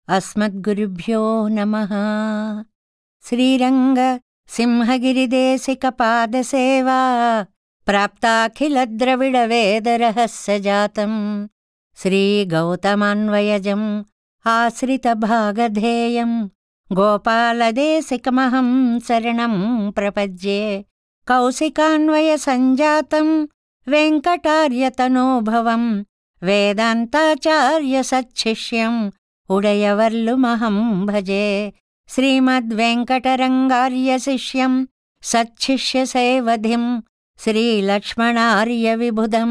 అస్మద్గురుభ్యో నమః. శ్రీరంగ సింహగిరిదేశికపాదసేవా ప్రాప్తాఖిలద్రవిడవేదరహస్యజాతం శ్రీగౌతమాన్వయజం ఆశ్రితభాగధేయం గోపాలదేశికమహం శరణం ప్రపద్యే. కౌశికాన్వయసంజాతం వెంకటార్యతనోభవం వేదాంతాచార్యసచ్చిష్యం ఉడయవర్లుమహం భజే. శ్రీమద్వేంకటరంగార్యశిష్యం సచ్చిష్యసేవధిం శ్రీలక్ష్మణార్యవిబుధం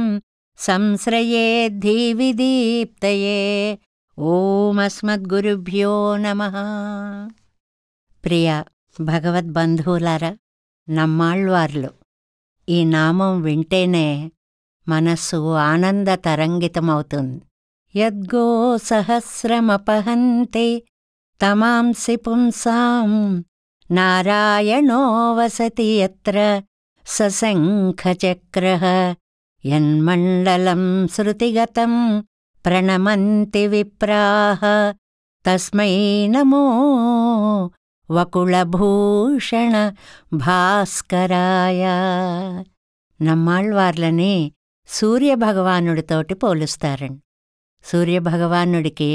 సంశ్రయే ధీవిదీప్తయే. ఓమస్మద్గురుభ్యో నమః. ప్రియ భగవద్బంధువులారా, నమ్మాళ్వార్లు ఈ నామం వింటేనే మనస్సు ఆనంద తరంగితమవుతుంది. యద్గో సహస్రమపహంతే తమాంసి పుంసాం నారాయణో వసతి యత్ర సశంఖచక్రః యన్మండలం శృతిగతం ప్రణమంతి విప్రాః తస్మై నమో వకుళభూషణ భాస్కరాయ. నమ్మాళ్వార్లని సూర్యభగవానుడితోటి పోలుస్తారండి. సూర్యభగవానుడికి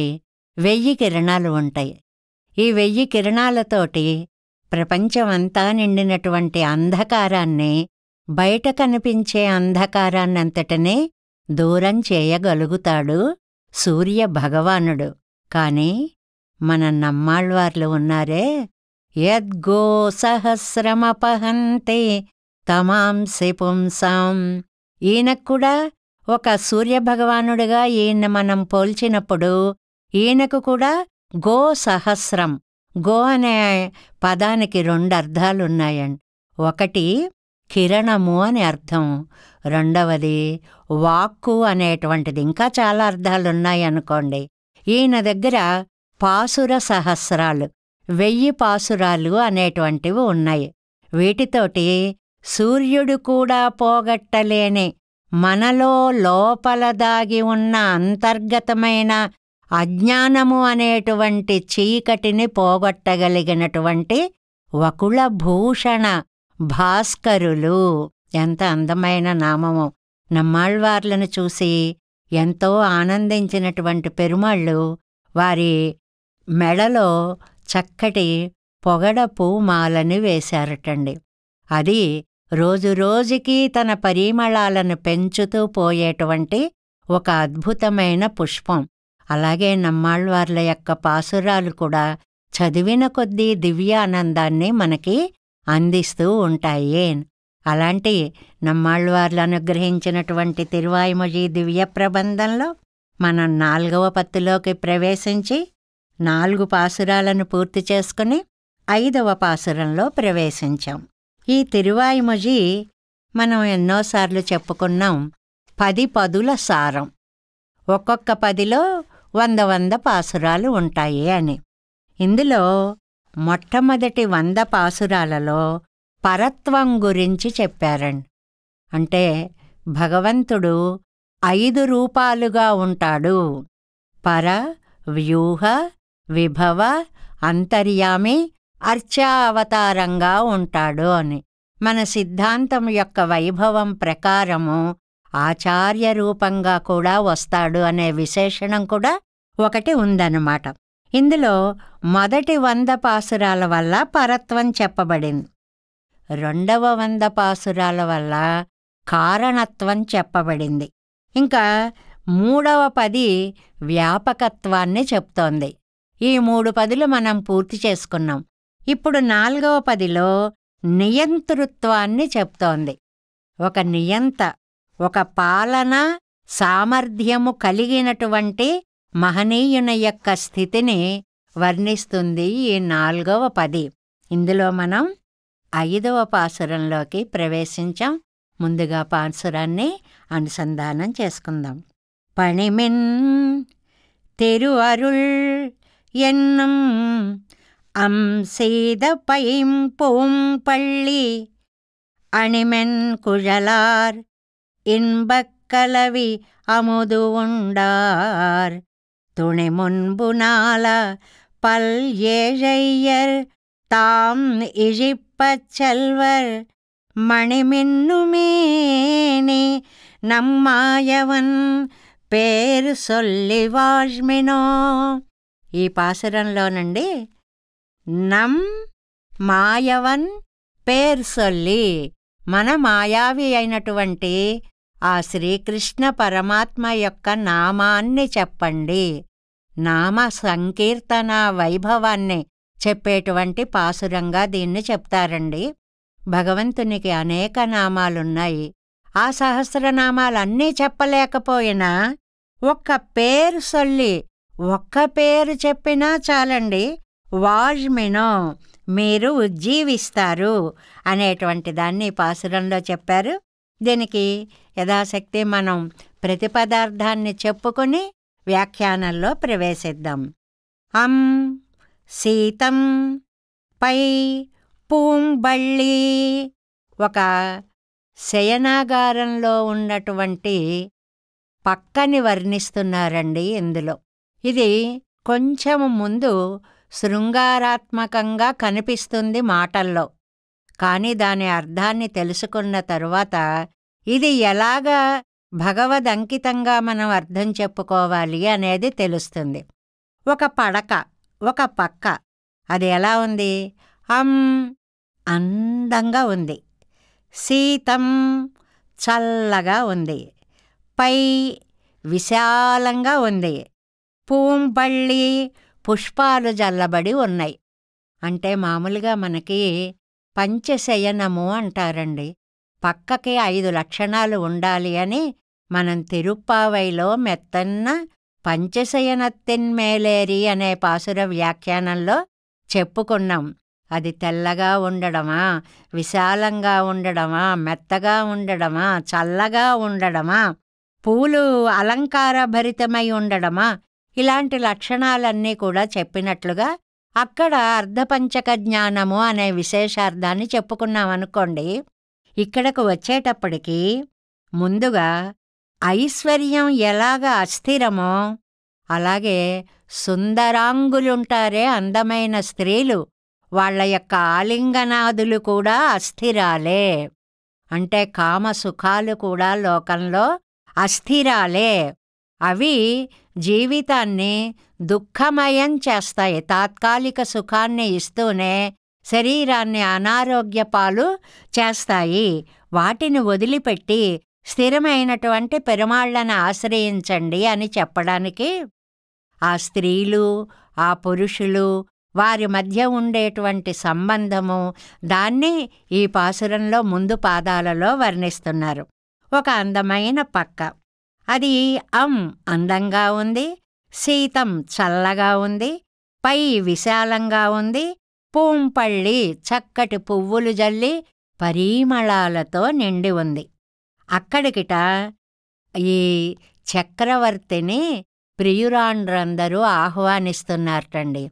1000 కిరణాలు ఉంటాయి. ఈ 1000 కిరణాలతోటి ప్రపంచమంతా నిండినటువంటి అంధకారాన్ని, బయట కనిపించే అంధకారాన్నంతటనే దూరం చేయగలుగుతాడు సూర్యభగవానుడు. కాని మన నమ్మాళ్వార్లు ఉన్నారే, యద్గో సహస్రమపహంతే తమాంసి పుంసాం. ఈయనక్కూడా ఒక సూర్యభగవానుడిగా ఈయన మనం పోల్చినప్పుడు ఈయనకు కూడా గో సహస్రం. గో అనే పదానికి 2 అర్థాలున్నాయండి. ఒకటి కిరణము అని అర్థం, రెండవది వాక్కు అనేటువంటిది. ఇంకా చాలా అర్థాలున్నాయనుకోండి. ఈయన దగ్గర పాసుర సహస్రాలు, 1000 పాసురాలు అనేటువంటివి ఉన్నాయి. వీటితోటి సూర్యుడు కూడా పోగొట్టలేని మనలో లోపల దాగి ఉన్న అంతర్గతమైన అజ్ఞానము అనేటువంటి చీకటిని పోగొట్టగలిగినటువంటి వకుళభూషణ భాస్కరులు. ఎంత అందమైన నామము! నమ్మాళ్వార్లను చూసి ఎంతో ఆనందించినటువంటి పెరుమాళ్ళు వారి మెడలో చక్కటి పొగడపు మాలని వేశారటండి. అది రోజురోజుకీ తన పరిమళాలను పెంచుతూ పోయేటువంటి ఒక అద్భుతమైన పుష్పం. అలాగే నమ్మాళ్వార్ల యొక్క పాసురాలు కూడా చదివిన కొద్దీ దివ్యానందాన్ని మనకి అందిస్తూ ఉంటాయి. అలాంటి నమ్మాళ్వార్లు అనుగ్రహించినటువంటి తిరువాయిమొഴി దివ్య ప్రబంధంలో మనం 4వ పత్తులోకి ప్రవేశించి 4 పాసురాలను పూర్తి చేసుకుని 5వ పాసురంలో ప్రవేశించాం. ఈ తిరువాయిమొഴి మనం ఎన్నోసార్లు చెప్పుకున్నాం. 10 పదుల సారం, ఒక్కొక్క 10లో 100 పాసురాలు ఉంటాయి అని. ఇందులో మొట్టమొదటి 100 పాసురాలలో పరత్వం గురించి చెప్పారండి. అంటే భగవంతుడు 5 రూపాలుగా ఉంటాడు. పర, వ్యూహ, విభవ, అంతర్యామి, అర్చావతారంగా ఉంటాడు అని. మన సిద్ధాంతం యొక్క వైభవం ప్రకారము ఆచార్య రూపంగా కూడా వస్తాడు అనే విశేషణం కూడా ఒకటి ఉందన్నమాట. ఇందులో మొదటి 100 పాసురాల వల్ల పరత్వం చెప్పబడింది. రెండవ 100 పాసురాల వల్ల కారణత్వం చెప్పబడింది. ఇంకా 3వ 10 వ్యాపకత్వాన్ని చెప్తోంది. ఈ 3 పదులు మనం పూర్తి చేసుకున్నాం. ఇప్పుడు 4వ 10లో నియంతృత్వాన్ని చెప్తోంది. ఒక నియంత, ఒక పాలన సామర్థ్యము కలిగినటువంటి మహనీయుని యొక్క స్థితిని వర్ణిస్తుంది ఈ 4వ 10. ఇందులో మనం 5వ పాసురంలోకి ప్రవేశించాం. ముందుగా పాసురాన్ని అనుసంధానం చేసుకుందాం. పణిమిన్ తిరుఅరుళ్ ఎన్నుం అంసేద పైంపూం పళ్ళి అణిమెన్ కుழலார் இன்பக்கலவி அமுது உண்டார் துணை முன்பு நாள பல் ஏழையர் தாம் இழிப்பச் செல்வர் மணிமின்னுமேனே நம்மாயவன் పేరు సొల్లి వాజ్మినో. ఈ పాసురంలోనండి నమ్ మాయవన్ పేరు సొల్లి, మన మాయావి అయినటువంటి ఆ శ్రీకృష్ణ పరమాత్మ యొక్క నామాన్ని చెప్పండి. నామ సంకీర్తన వైభవాన్ని చెప్పేటువంటి పాసురంగా దీన్ని చెప్తారండి. భగవంతునికి అనేక నామాలున్నాయి. ఆ సహస్రనామాలన్నీ చెప్పలేకపోయినా ఒక్క పేరు సొల్లి, ఒక్క పేరు చెప్పినా చాలండి. వాజ్మినో, మీరు ఉజ్జీవిస్తారు అనేటువంటి దాన్ని పాసురంలో చెప్పారు. దీనికి యథాశక్తి మనం ప్రతి పదార్థాన్ని చెప్పుకుని వ్యాఖ్యానంలో ప్రవేశిద్దాం. అం శీతం పై పూంబళ్ళి, ఒక శయనాగారంలో ఉన్నటువంటి పక్కని వర్ణిస్తున్నారండి ఇందులో. ఇది కొంచెం ముందు శృంగారాత్మకంగా కనిపిస్తుంది మాటల్లో, కానీ దాని అర్థాన్ని తెలుసుకున్న తరువాత ఇది ఎలాగా భగవదంకితంగా మనం అర్థం చెప్పుకోవాలి అనేది తెలుస్తుంది. ఒక పడక, ఒక పక్క, అది ఎలా ఉంది? అందంగా ఉంది. శీతం, చల్లగా ఉంది. పై, విశాలంగా ఉంది. పూంపళ్ళి, పుష్పాలు జల్లబడి ఉన్నాయి. అంటే మామూలుగా మనకి పంచశయనము అంటారండి. పక్కకి 5 లక్షణాలు ఉండాలి అని మనం తిరుప్పావైలో మెత్తన్న పంచశయనత్తిన్ మేలేరి అనే పాసుర వ్యాఖ్యానంలో చెప్పుకున్నాం. అది తెల్లగా ఉండడమా, విశాలంగా ఉండడమా, మెత్తగా ఉండడమా, చల్లగా ఉండడమా, పూలు అలంకారభరితమై ఉండడమా, ఇలాంటి లక్షణాలన్నీ కూడా చెప్పినట్లుగా అక్కడ అర్ధపంచక జ్ఞానము అనే విశేషార్థాన్ని చెప్పుకున్నామనుకోండి. ఇక్కడకు వచ్చేటప్పటికి ముందుగా ఐశ్వర్యం ఎలాగ అస్థిరమో అలాగే సుందరాంగులుంటారే అందమైన స్త్రీలు, వాళ్ల యొక్క ఆలింగనాదులు కూడా అస్థిరాలే. అంటే కామసుఖాలు కూడా లోకంలో అస్థిరాలే. అవి జీవితాన్ని దుఃఖమయం చేస్తాయి. తాత్కాలిక సుఖాన్ని ఇస్తూనే శరీరాన్ని అనారోగ్యపాలు చేస్తాయి. వాటిని వదిలిపెట్టి స్థిరమైనటువంటి పెరుమాళ్లను ఆశ్రయించండి అని చెప్పడానికి ఆ స్త్రీలు, ఆ పురుషులు, వారి మధ్య ఉండేటువంటి సంబంధము, దాన్ని ఈ పాసురంలో ముందు పాదాలలో వర్ణిస్తున్నారు. ఒక అందమైన పక్క, అది అందంగా ఉంది. శీతం, చల్లగా ఉంది. పై, విశాలంగా ఉంది. పూంపళ్ళి, చక్కటి పువ్వులు జల్లి పరిమళాలతో నిండి ఉంది. అక్కడికిట ఈ చక్రవర్తిని ప్రియురాండ్రందరూ ఆహ్వానిస్తున్నారటండి.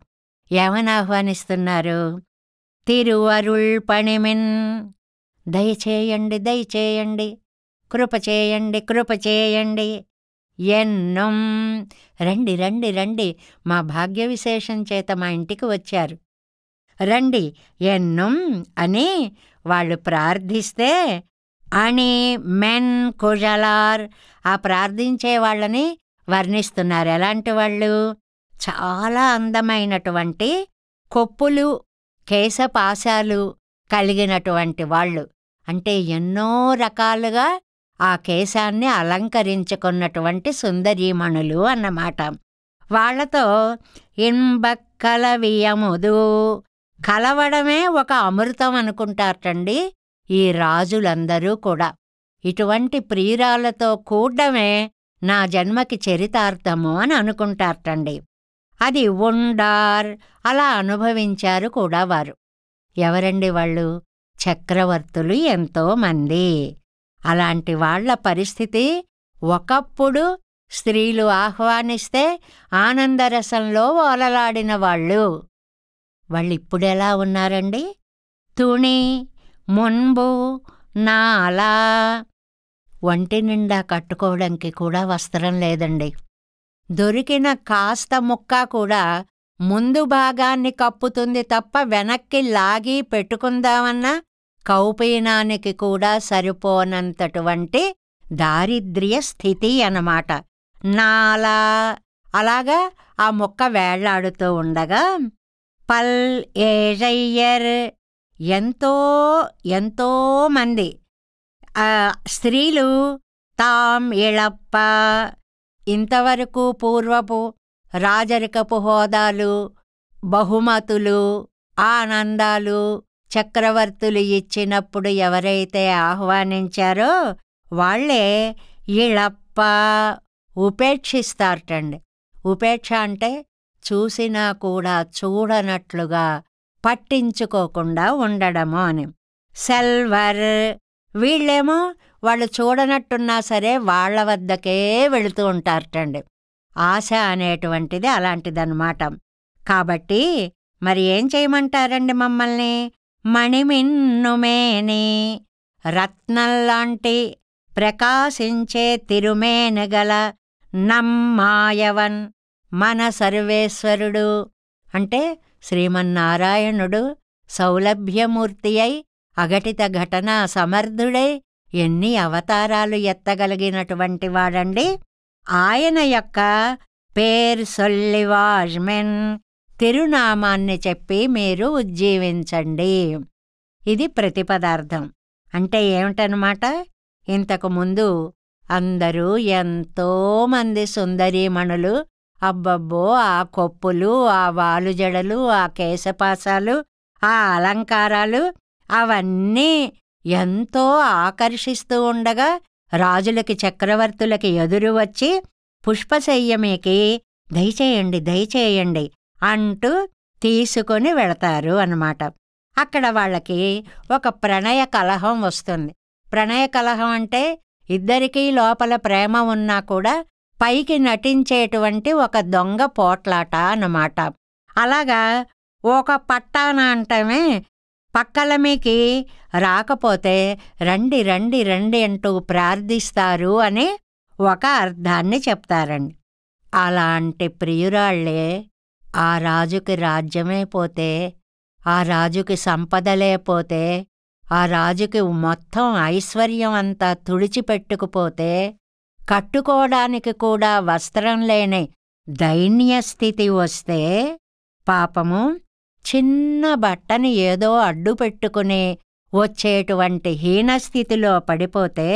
ఏమని ఆహ్వానిస్తున్నారు? తిరువరుళ్ పణిమిన్, దయచేయండి, దయచేయండి, కృప చేయండి, కృప చేయండి. ఎన్నం, రండి రండి రండి, మా భాగ్య విశేషం చేత మా ఇంటికి వచ్చారు, రండి ఎన్నం అని వాళ్ళు ప్రార్థిస్తే, అని మెన్ కుజలార్, ఆ ప్రార్థించే వాళ్ళని వర్ణిస్తున్నారు. ఎలాంటి వాళ్ళు? చాలా అందమైనటువంటి కొప్పులు, కేశపాశాలు కలిగినటువంటి వాళ్ళు. అంటే ఎన్నో రకాలుగా ఆ కేశాన్ని అలంకరించుకున్నటువంటి సుందరీమణులు అన్నమాట. వాళ్లతో ఇన్బక్కలవియముదు, కలవడమే ఒక అమృతం అనుకుంటారటండి ఈ రాజులందరూ కూడా. ఇటువంటి ప్రియురాలతో కూడమే నా జన్మకి చరితార్థము అని అనుకుంటారటండి. అది ఉండార్, అలా అనుభవించారు కూడా వారు. ఎవరండి వాళ్ళు? చక్రవర్తులు ఎంతోమంది. అలాంటి వాళ్ల పరిస్థితి, ఒకప్పుడు స్త్రీలు ఆహ్వానిస్తే ఆనందరసంలో ఓలలాడిన వాళ్ళు. వాళ్ళిప్పుడెలా ఉన్నారండి? తుణి మున్బు నాలా, ఒంటి నిండా కట్టుకోవడానికి కూడా వస్త్రం లేదండి. దొరికిన కాస్త ముక్క కూడా ముందు భాగాన్ని కప్పుతుంది తప్ప వెనక్కి లాగి పెట్టుకుందామన్నా కౌపీనానికి కూడా సరిపోనంతటువంటి దారిద్ర్య స్థితి అన్నమాట. అలాగా ఆ ముక్క వేళ్లాడుతూ ఉండగా పల్ ఏజయ్యర్ ఎంతో మంది స్త్రీలు తాం ఇళప్ప ఇంతవరకు పూర్వపు రాజరికపు హోదాలు, బహుమతులు, ఆనందాలు చక్రవర్తులు ఇచ్చినప్పుడు ఎవరైతే ఆహ్వానించారో వాళ్లే ఇళప్ప ఉపేక్షిస్తారటండి. ఉపేక్ష అంటే చూసినా కూడా చూడనట్లుగా పట్టించుకోకుండా ఉండడము అని. సెల్వర్ వీళ్ళేమో వాళ్ళు చూడనట్టున్నా సరే వాళ్ల వద్దకే వెళుతూ ఉంటారటండి. ఆశ అనేటువంటిది అలాంటిదన్నమాట. కాబట్టి మరి ఏం చేయమంటారండి మమ్మల్ని? మణిమిన్నుమేని రత్నంలాంటి ప్రకాశించే తిరుమేనగల నమ్మాయవన్ మన సర్వేశ్వరుడు అంటే శ్రీమన్నారాయణుడు సౌలభ్యమూర్తి అయి అఘటిత ఘటనా సమర్థుడై ఎన్ని అవతారాలు ఎత్తగలిగినటువంటి వాడండి. ఆయన యొక్క పేర్ సొల్లివాజ్మెన్ తిరునామాన్ని చెప్పి మీరు ఉజ్జీవించండి. ఇది ప్రతిపదార్థం. అంటే ఏమిటనమాట? ఇంతకుముందు అందరూ ఎంతోమంది సుందరీమణులు, అబ్బబ్బో ఆ కొప్పులు, ఆ వాలుజడలు, ఆ కేశపాసాలు, ఆ అలంకారాలు అవన్నీ ఎంతో ఆకర్షిస్తూ ఉండగా రాజులకి చక్రవర్తులకి ఎదురు వచ్చి పుష్పశయ్యమీకి దయచేయండి అంటూ తీసుకొని వెళతారు అన్నమాట. అక్కడ వాళ్ళకి ఒక ప్రణయ కలహం వస్తుంది. ప్రణయ కలహం అంటే ఇద్దరికీ లోపల ప్రేమ ఉన్నా కూడా పైకి నటించేటువంటి ఒక దొంగ పోట్లాట అన్నమాట. అలాగా ఒక పట్టాన అంటమే పక్కల మీకి రాకపోతే రండి రండి రండి అంటూ ప్రార్థిస్తారు అని ఒక అర్థాన్ని చెప్తారండి. అలాంటి ప్రియురాళ్లే ఆ రాజుకి రాజ్యమే పోతే, ఆ రాజుకి సంపదలే పోతే, ఆ రాజుకి మొత్తం ఐశ్వర్యం అంతా తుడిచిపెట్టుకుపోతే, కట్టుకోవడానికి కూడా వస్త్రం లేని దైన్యస్థితి వస్తే, పాపము చిన్న బట్టని ఏదో అడ్డు పెట్టుకుని వచ్చేటువంటి హీనస్థితిలో పడిపోతే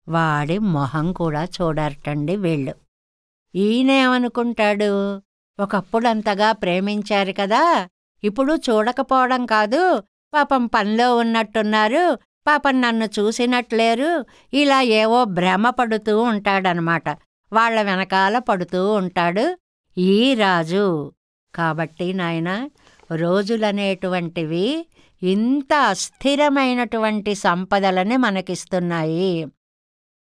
వాడి మొహం కూడా చూడరటండి వీళ్ళు. ఈయనేమనుకుంటాడు, ఒకప్పుడంతగా ప్రేమించారు కదా, ఇప్పుడు చూడకపోవడం కాదు, పాపం పనిలో ఉన్నట్టున్నారు, పాపం నన్ను చూసినట్లేరు, ఇలా ఏవో భ్రమ పడుతూ ఉంటాడనమాట. వాళ్ల వెనకాల పడుతూ ఉంటాడు ఈ రాజు. కాబట్టి నాయనా, రోజులనేటువంటివి ఇంత అస్థిరమైనటువంటి సంపదలని మనకిస్తున్నాయి.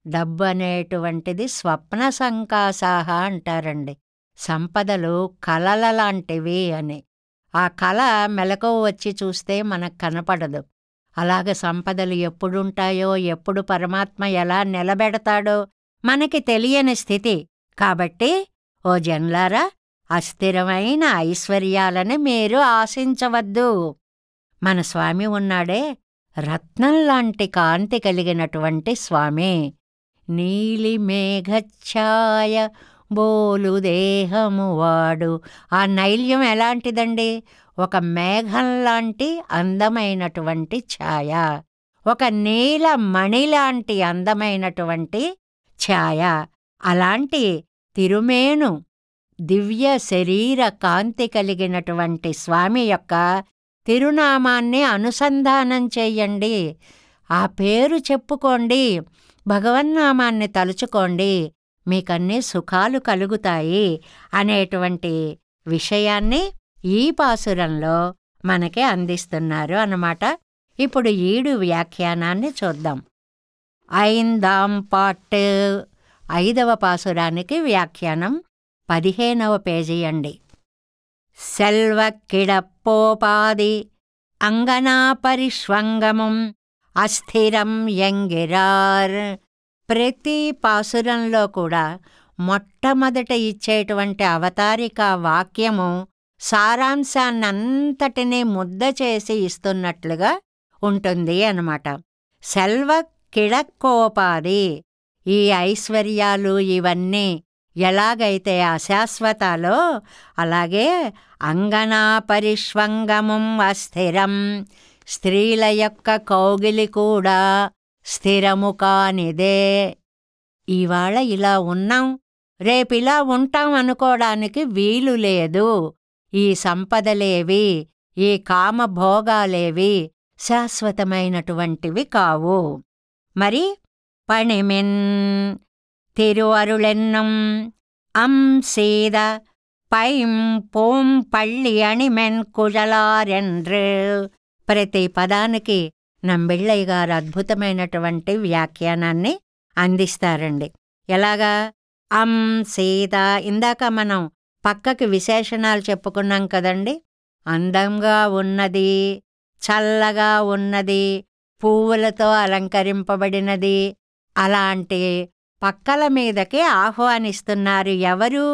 డబ్బు అనేటువంటిది స్వప్న సంకాసాహ అంటారండి. సంపదలు కలల లాంటివి అని. ఆ కళ మెలకువ వచ్చి చూస్తే మనకు కనపడదు. అలాగ సంపదలు ఎప్పుడుంటాయో, ఎప్పుడు పరమాత్మ ఎలా నిలబెడతాడో మనకి తెలియని స్థితి. కాబట్టి ఓ జన్లారా, అస్థిరమైన ఐశ్వర్యాలని మీరు ఆశించవద్దు. మన స్వామి ఉన్నాడే, రత్నంలాంటి కాంతి కలిగినటువంటి స్వామి. నీలి మేఘఛాయ బోలు దేహము వాడు. ఆ నైల్యం ఎలాంటిదండి? ఒక మేఘంలాంటి అందమైనటువంటి ఛాయ, ఒక నీల మణిలాంటి అందమైనటువంటి ఛాయ. అలాంటి తిరుమేను దివ్య శరీర కాంతి కలిగినటువంటి స్వామి యొక్క తిరునామాన్ని అనుసంధానం చెయ్యండి. ఆ పేరు చెప్పుకోండి, భగవన్నామాన్ని తలుచుకోండి, మీకన్నీ సుఖాలు కలుగుతాయి అనేటువంటి విషయాన్ని ఈ పాసురంలో మనకి అందిస్తున్నారు అన్నమాట. ఇప్పుడు ఈడు వ్యాఖ్యానాన్ని చూద్దాం. ఐందాం పాట్ 5వ పాసురానికి వ్యాఖ్యానం 15వ పేజీ అండి. సెల్వ కిడప్పోపాది అంగనా పరిష్వంగమం అస్థిరం యంగిరార్. ప్రతి పాసురంలో కూడా మొట్టమొదట ఇచ్చేటువంటి అవతారిక వాక్యము సారాంశాన్నంతటినీ ముద్ద చేసి ఇస్తున్నట్లుగా ఉంటుంది అన్నమాట. సెల్వ కిళక్కోపాది, ఈ ఐశ్వర్యాలు ఇవన్నీ ఎలాగైతే అశాశ్వతాలో అలాగే అంగనా పరిష్వంగమం అస్థిరం, స్త్రీల యొక్క కౌగిలి కూడా స్థిరము కానిదే. ఇవాళ ఇలా ఉన్నాం, రేపిలా ఉంటాం అనుకోవడానికి వీలు లేదు. ఈ సంపదలేవి, ఈ కామభోగాలేవి శాశ్వతమైనటువంటివి కావు. మరి పణిమిన్ తిరువరుళెన్నం అం సీద పైం పోం పళ్ళి అణిమెన్ కుజలారెండ్రు. ప్రతి పదానికి నంబిళ్ళయ్య గారు అద్భుతమైనటువంటి వ్యాఖ్యానాన్ని అందిస్తారండి. ఎలాగా? అం సీత, ఇందాక మనం పక్కకి విశేషణాలు చెప్పుకున్నాం కదండి. అందంగా ఉన్నది, చల్లగా ఉన్నది, పువ్వులతో అలంకరింపబడినది, అలాంటి పక్కల మీదకి ఆహ్వానిస్తున్నారు. ఎవరు?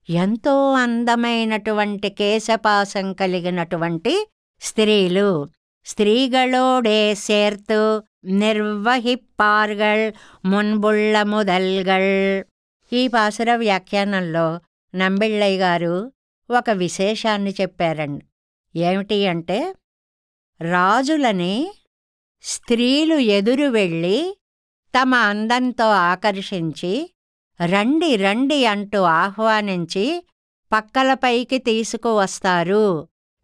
ఎంతో అందమైనటువంటి కేశపాసం కలిగినటువంటి స్త్రీలు. స్త్రీகளோடே சேர்த்து నిర్వహిప్పార్గల్ మున్బుళ్ళ ముదల్గల్. ఈ పాసుర వ్యాఖ్యానంలో నంబిళ్ళయ్య గారు ఒక విశేషాన్ని చెప్పారండి. ఏమిటి అంటే, రాజులని స్త్రీలు ఎదురు వెళ్ళి తమ అందంతో ఆకర్షించి రండి రండి అంటూ ఆహ్వానించి పక్కలపైకి తీసుకువస్తారు.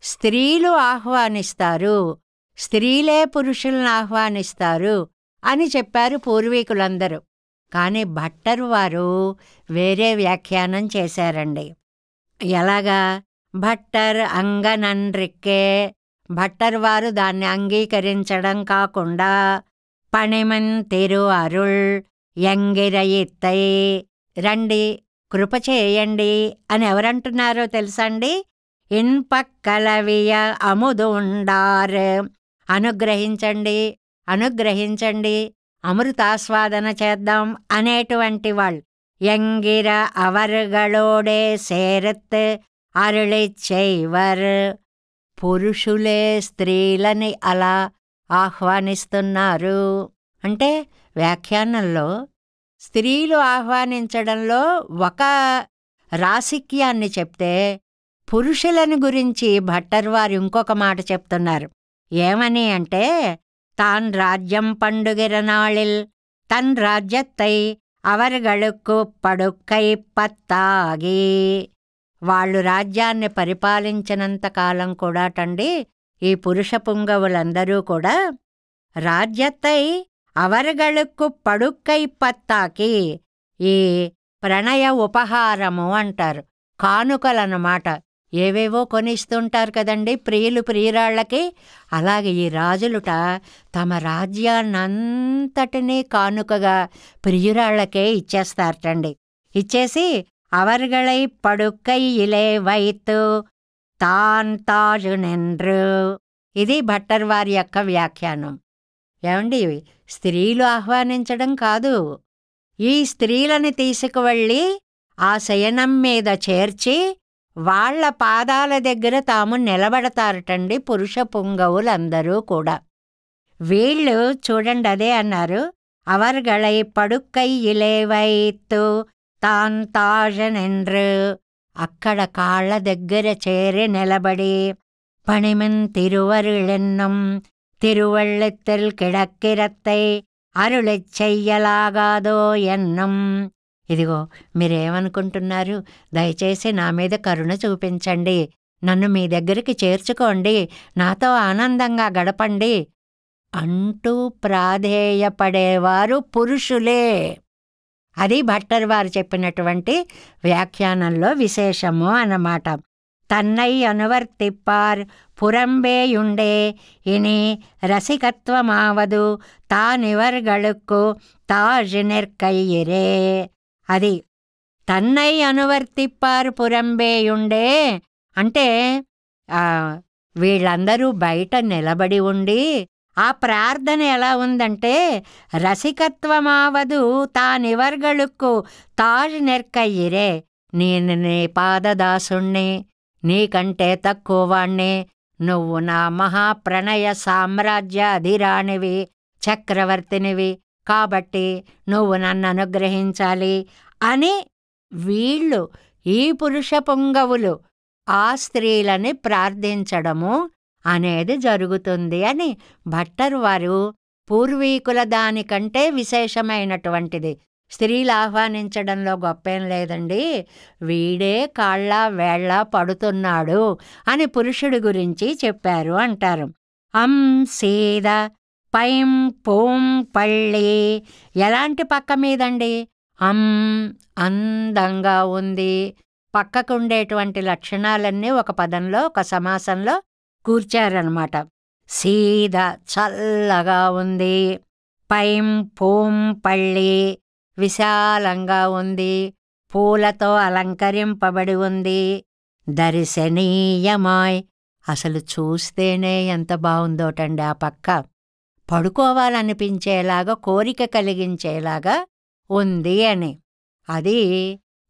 స్త్రీలు ఆహ్వానిస్తారు, స్త్రీలే పురుషులను ఆహ్వానిస్తారు అని చెప్పారు పూర్వీకులందరూ. కానీ భట్టర్ వారు వేరే వ్యాఖ్యానం చేశారండి. ఎలాగా? భట్టర్ అంగనన్రిక్కే, భట్టర్ వారు దాన్ని అంగీకరించడం కాకుండా పణిమన్ తిరు అరుళ్ ఎంగిరయిత్తై, రండి కృప చేయండి అని ఎవరంటున్నారో తెలుసండి? ఇన్పక్కలవియ అముదు ఉండార్, అనుగ్రహించండి అనుగ్రహించండి, అమృతాస్వాదన చేద్దాం అనేటువంటి వాళ్ళు. ఎంగిర అవర్గళోడే సేరత్ అరుళిచ్చైవర్, పురుషులే స్త్రీలని అలా ఆహ్వానిస్తున్నారు. అంటే వ్యాఖ్యానంలో స్త్రీలు ఆహ్వానించడంలో ఒక రాసిక్యాన్ని చెప్తే, పురుషులను గురించి భట్టర్ వారు ఇంకొక మాట చెప్తున్నారు. ఏమని అంటే, తాన్ రాజ్యం పండుగిర నాళిల్ తన్ రాజ్యత్తై అవర్గళుక్కు పడుక్కై పత్తాగి. వాళ్ళు రాజ్యాన్ని పరిపాలించినంతకాలం కూడాటండి ఈ పురుష పుంగవులందరూ కూడా రాజ్యత్తై అవర్గళుక్కు పడుక్కై పత్తాకి, ఈ ప్రణయ ఉపహారము అంటారు, కానుకలన్నమాట. ఏవేవో కొనిస్తుంటారు కదండి ప్రియులు ప్రియురాళ్ళకి. అలాగే ఈ రాజులుట తమ రాజ్యాన్నంతటినీ కానుకగా ప్రియురాళ్ళకే ఇచ్చేస్తారటండి. ఇచ్చేసి అవర్గళై పడుక్కై ఇలే వైతు తాన్ తాజు నెండ్రు. ఇది భట్టర్ వారి యొక్క వ్యాఖ్యానం. ఏమండి, స్త్రీలు ఆహ్వానించడం కాదు, ఈ స్త్రీలని తీసుకువెళ్ళి ఆ శయనం మీద చేర్చి వాళ్ల పాదాల దగ్గర తాము నిలబడతారటండి పురుష పుంగవులందరూ కూడా. వీళ్ళు చూడండి అదే అన్నారు, అవర్గళై పడుక్కై ఇలేవైత్తు తాన్ తాజనెండ్రు. అక్కడ కాళ్ల దగ్గర చేరి నిలబడి పణిమన్ తిరువరుళెన్నం తిరువళ్ళెత్తల్ కిడక్కిరత్తై అరుళెచ్చయ్యలాగాదో ఎన్నం. ఇదిగో మీరేమనుకుంటున్నారు? దయచేసి నా మీద కరుణ చూపించండి, నన్ను మీ దగ్గరికి చేర్చుకోండి, నాతో ఆనందంగా గడపండి అంటూ ప్రాధేయపడేవారు పురుషులే. అది భట్టర్ వారు చెప్పినటువంటి వ్యాఖ్యానంలో విశేషము అన్నమాట. తన్నై అనువర్తిప్పార్ పురంబేయుండే ఇని రసికత్వమావదు తానివర్గళుక్కు తాజినిర్కయ్యిరే. అది తన్నై అనువర్తిప్పారు పురంబేయుండే అంటే వీళ్ళందరూ బయట నిలబడి ఉండి ఆ ప్రార్థన ఎలా ఉందంటే, రసికత్వమావదు తానివర్గళుక్కు తాజ్ నెర్కయ్యిరే, నేను నీ పాదదాసుణ్ణి, నీకంటే తక్కువ వాణ్ణి, నువ్వు నా మహాప్రణయ సామ్రాజ్య అధిరాణివి, చక్రవర్తినివి, కాబట్టి నువ్వు నన్ను అనుగ్రహించాలి అని వీళ్ళు, ఈ పురుష పుంగవులు ఆ స్త్రీలని ప్రార్థించడము అనేది జరుగుతుంది అని భట్టర్ వారు పూర్వీకుల దానికంటే విశేషమైనటువంటిది. స్త్రీలు ఆహ్వానించడంలో గొప్పేం లేదండి, వీడే కాళ్ళ వేళ్ళ పడుతున్నాడు అని పురుషుడి గురించి చెప్పారు అంటారు. సీద పైం పూం పళ్ళి, ఎలాంటి పక్క మీదండి? అందంగా ఉంది. పక్కకు ఉండేటువంటి లక్షణాలన్నీ ఒక పదంలో, ఒక సమాసంలో కూర్చారనమాట. సీద చల్లగా ఉంది, పైం పూం పళ్ళి విశాలంగా ఉంది, పూలతో అలంకరింపబడి ఉంది, దర్శనీయమాయ్, అసలు చూస్తేనే ఎంత బాగుందోటండి ఆ పక్క, పడుకోవాలనిపించేలాగా, కోరిక కలిగించేలాగా ఉంది అని. అది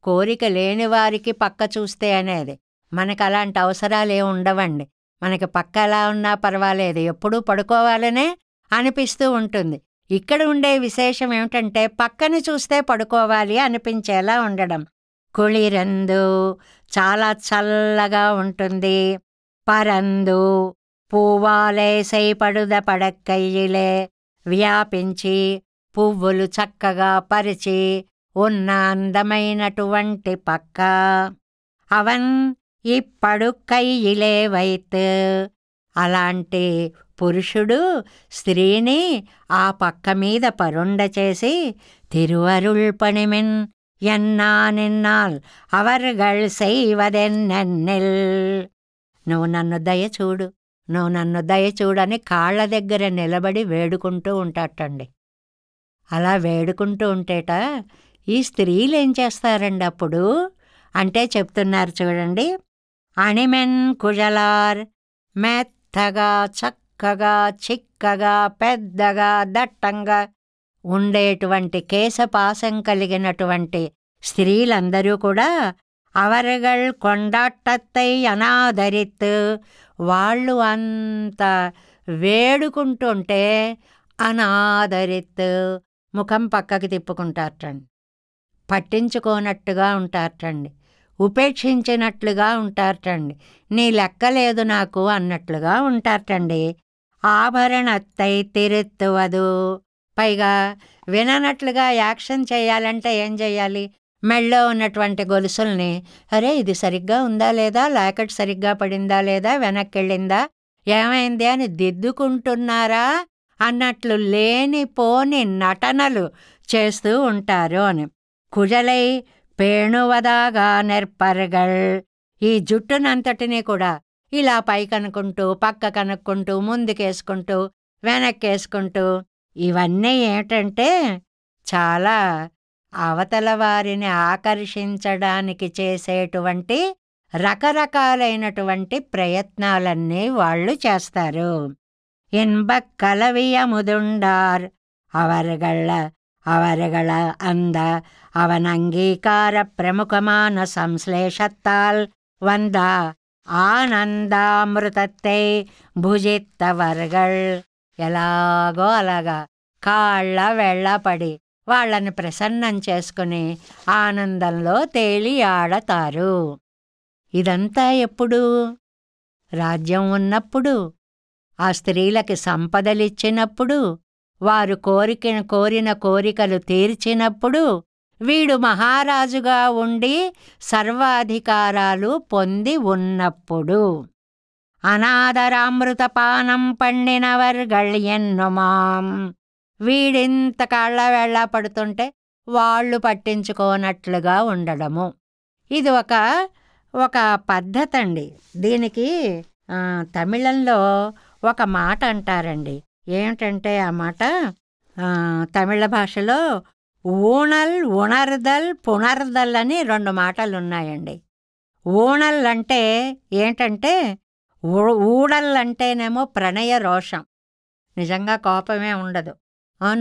కోరిక లేని వారికి పక్క చూస్తే అనేది. మనకు అలాంటి అవసరాలు ఏమి ఉండవండి. మనకి పక్క ఎలా ఉన్నా పర్వాలేదు, ఎప్పుడూ పడుకోవాలనే అనిపిస్తూ ఉంటుంది. ఇక్కడ ఉండే విశేషం ఏమిటంటే, పక్కని చూస్తే పడుకోవాలి అనిపించేలా ఉండడం. కుళిరందు, చాలా చల్లగా ఉంటుంది. పరందు, పూవాలేసై పడుద పడక్కయ్యిలే, వ్యాపించి పువ్వులు చక్కగా పరిచి ఉన్న అందమైనటువంటి పక్క. అవన్ ఇప్పడుక్కయ్యిలే వైత్, అలాంటి పురుషుడు స్త్రీని ఆ పక్క మీద పరుండ చేసి, తిరువరుళ్ పణిమిన్ ఎన్నా నిన్నాల్ అవర్గళ్ செய்வதென்னென்னில், నువ్వు నన్ను దయచూడు, నువ్వు నన్ను దయచూడని కాళ్ళ దగ్గర నిలబడి వేడుకుంటూ ఉంటాటండి. అలా వేడుకుంటూ ఉంటేట ఈ స్త్రీలు ఏం చేస్తారండి అప్పుడు అంటే చెప్తున్నారు చూడండి. అణిమెన్ కుజలార్, మెత్తగా చక్కగా చిక్కగా పెద్దగా దట్టంగా ఉండేటువంటి కేశపాసం కలిగినటువంటి స్త్రీలందరూ కూడా అవరగళ్ కొండాట్టత్తై అనాదరిత్, వాళ్ళు అంత వేడుకుంటుంటే అనాదరిత్, ముఖం పక్కకి తిప్పుకుంటారటండి, పట్టించుకోనట్టుగా ఉంటారటండి, ఉపేక్షించినట్లుగా ఉంటారటండి, నీ లెక్కలేదు నాకు అన్నట్లుగా ఉంటారటండి. ఆభరణత్తై తిరుత్తువదు, పైగా విననట్లుగా యాక్షన్ చేయాలంటే ఏం చేయాలి? మెళ్ళో ఉన్నటువంటి గొలుసుల్ని, అరే ఇది సరిగ్గా ఉందా లేదా, లాకెట్ సరిగ్గా పడిందా లేదా, వెనక్కెళ్ళిందా, ఏమైంది అని దిద్దుకుంటున్నారా అన్నట్లు లేనిపోని నటనలు చేస్తూ ఉంటారు అని. కుజలై పేణువదాగా నెర్పరగళ్, ఈ జుట్టునంతటినీ కూడా ఇలా పైకనుకుంటూ పక్క కనుక్కుంటూ ముందుకేసుకుంటూ వెనక్కేసుకుంటూ, ఇవన్నీ ఏమిటంటే చాలా అవతల వారిని ఆకర్షించడానికి చేసేటువంటి రకరకాలైనటువంటి ప్రయత్నాలన్నీ వాళ్ళు చేస్తారు. ఇన్బక్ కలవియముదుండార్ అవరగళ అంద అవన్ అంగీకార ప్రముఖమాన సంశ్లేషత్తాల్ వంద ఆనందామృతత్తై భుజిత్తవర్గళ్, ఎలాగో అలాగా కాళ్ళ వెళ్ళ పడి వాళ్ళని ప్రసన్నం చేసుకుని ఆనందంలో తేలి ఆడతారు. ఇదంతా ఎప్పుడు? రాజ్యం ఉన్నప్పుడు, ఆ స్త్రీలకి సంపదలిచ్చినప్పుడు, వారు కోరిన కోరికలు తీర్చినప్పుడు, వీడు మహారాజుగా ఉండి సర్వాధికారాలు పొంది ఉన్నప్పుడు. అనాదరామృతపానం పండినవర్గళ్ ఎన్నుమాం, వీడింత కాళ్ళ వేళ్ళ పడుతుంటే వాళ్ళు పట్టించుకోనట్లుగా ఉండడము. ఇది ఒక పద్ధతి అండి. దీనికి తమిళంలో ఒక మాట అంటారండి. ఏమిటంటే ఆ మాట తమిళ భాషలో ఊణల్, ఉణర్దల్, పునర్దల్ అని 2 మాటలు ఉన్నాయండి. ఊణల్ అంటే ఏంటంటే, ఊడల్ అంటేనేమో ప్రణయ రోషం, నిజంగా కోపమే ఉండదు.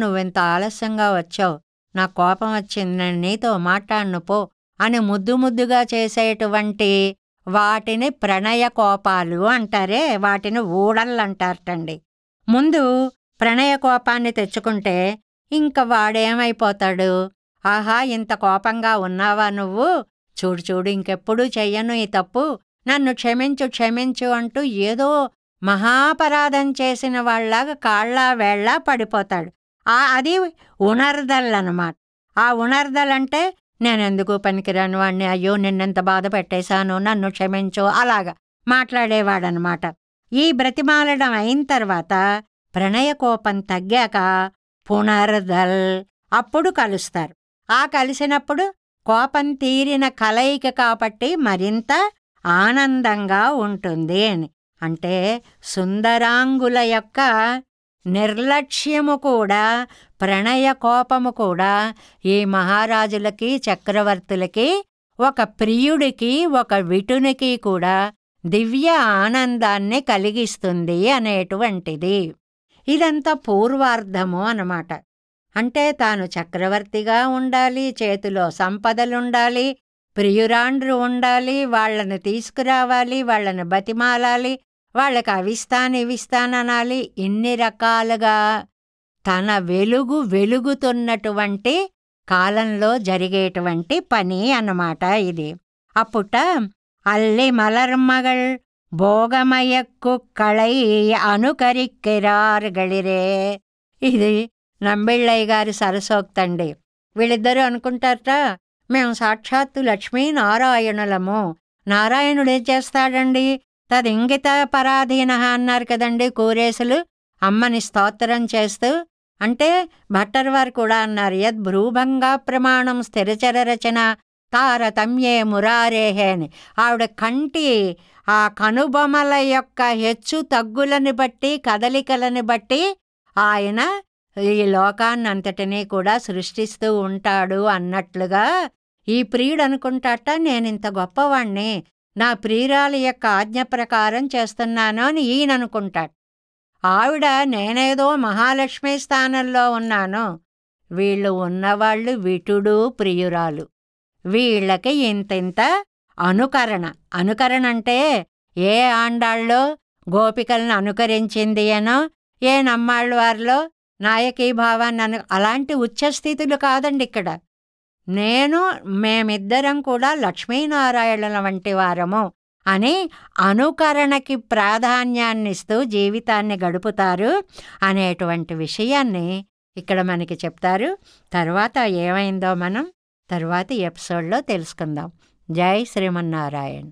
నువ్వింత ఆలస్యంగా వచ్చావు, నాకు కోపం వచ్చింది, నేను నీతో మాట్లాడను పో అని ముద్దు ముద్దుగా చేసేటువంటి వాటిని ప్రణయ కోపాలు అంటారే, వాటిని ఊడళ్ళు అంటారటండి. ముందు ప్రణయ కోపాన్ని తెచ్చుకుంటే ఇంక వాడేమైపోతాడు, ఆహా ఇంత కోపంగా ఉన్నావా నువ్వు, చూడు చూడు ఇంకెప్పుడూ చెయ్యను ఈ తప్పు, నన్ను క్షమించు క్షమించు అంటూ ఏదో మహాపరాధం చేసిన వాళ్ళలాగా కాళ్ళ వేళ్ళ పడిపోతాడు. అది ఉణర్దలన్నమాట. ఆ ఉణర్దలంటే నేనెందుకు పనికిరాను వాడిని, అయ్యో నిన్నెంత బాధ పెట్టేశాను, నన్ను క్షమించు అలాగా మాట్లాడేవాడనమాట. ఈ బ్రతిమాలడం అయిన తర్వాత ప్రణయ కోపం తగ్గాక పునర్దల్ అప్పుడు కలుస్తారు. ఆ కలిసినప్పుడు కోపం తీరిన కలయిక కాబట్టి మరింత ఆనందంగా ఉంటుంది అని. అంటే సుందరాంగుల యొక్క నిర్లక్ష్యము కూడా, ప్రణయ కోపము కూడా ఈ మహారాజులకి చక్రవర్తులకి, ఒక ప్రియుడికి ఒక విటునికి కూడా దివ్య ఆనందాన్ని కలిగిస్తుంది అనేటువంటిది. ఇదంతా పూర్వార్ధము అన్నమాట. అంటే తాను చక్రవర్తిగా ఉండాలి, చేతిలో సంపదలుండాలి, ప్రియురాండ్రు ఉండాలి, వాళ్ళని తీసుకురావాలి, వాళ్ళని బతిమాలాలి, వాళ్ళకి అవిస్తాననాలి, ఇన్ని రకాలుగా తన వెలుగుతున్నటువంటి కాలంలో జరిగేటువంటి పని అన్నమాట ఇది. అప్పుట అల్లి మలర్మగళ్ భోగమయక్కు కళై అనుకరిక్కిరార్గళిరే. ఇది నంబిళ్ళయ్య గారి సరసోక్తండి. వీళ్ళిద్దరూ అనుకుంటారట, మేము సాక్షాత్తు లక్ష్మీనారాయణులము. నారాయణుడు ఏం చేస్తాడండి, తదింగిత పరాధీన అన్నారు కదండి కూరేసులు, అమ్మని స్తోత్రం చేస్తూ. అంటే భట్టర్ వారు కూడా అన్నారు, యద్ భ్రూభంగా ప్రమాణం స్థిరచర రచన తారతమ్యే మురారేహే అని. ఆవిడ కంటి ఆ కనుబొమల యొక్క హెచ్చు తగ్గులని బట్టి, కదలికలని బట్టి ఆయన ఈ లోకాన్నంతటినీ కూడా సృష్టిస్తూ ఉంటాడు అన్నట్లుగా ఈ ప్రియుడు అనుకుంటాట, నేనింత గొప్పవాణ్ణి, నా ప్రియురాలి యొక్క ఆజ్ఞ ప్రకారం చేస్తున్నాను అని ఈయన అనుకుంటాడు. ఆవిడ నేనేదో మహాలక్ష్మి స్థానంలో ఉన్నాను. వీళ్ళు ఉన్నవాళ్ళు విటుడు ప్రియురాలు. వీళ్ళకి ఇంతింత అనుకరణ అంటే ఏ ఆండాళ్ళో గోపికలను అనుకరించింది అనో, ఏ నమ్మాళ్ళ వారిలో నాయకీభావాన్ని అలాంటి ఉచ్చస్థితులు కాదండి ఇక్కడ. మేమిద్దరం కూడా లక్ష్మీనారాయణుల వంటి వారము అని అనుకరణకి ప్రాధాన్యాన్నిస్తూ జీవితాన్ని గడుపుతారు అనేటువంటి విషయాన్ని ఇక్కడ మనకి చెప్తారు. తర్వాత ఏమైందో మనం తర్వాతి ఎపిసోడ్లో తెలుసుకుందాం. జై శ్రీమన్నారాయణ.